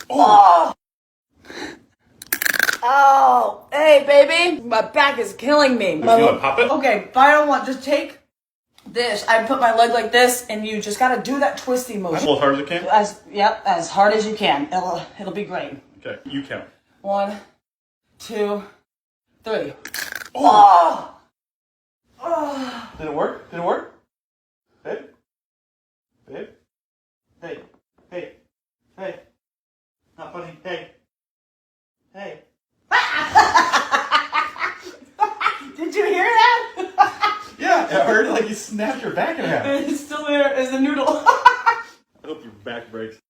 Oh! Oh! Hey, baby! My back is killing me. You want to pop it? Okay, but I don't want. Just take this. I put my leg like this, and you just gotta do that twisty motion. Pull as hard as you can. As hard as you can. It'll be great. Okay, you count. 1, 2, 3. Oh! Oh! Did it work? Did it work? Babe? Babe? Hey. Hey. Hey. Not funny. Hey. Hey. Did you hear that? Yeah, I heard like you snapped your back in half. It's still there as a noodle. I hope your back breaks.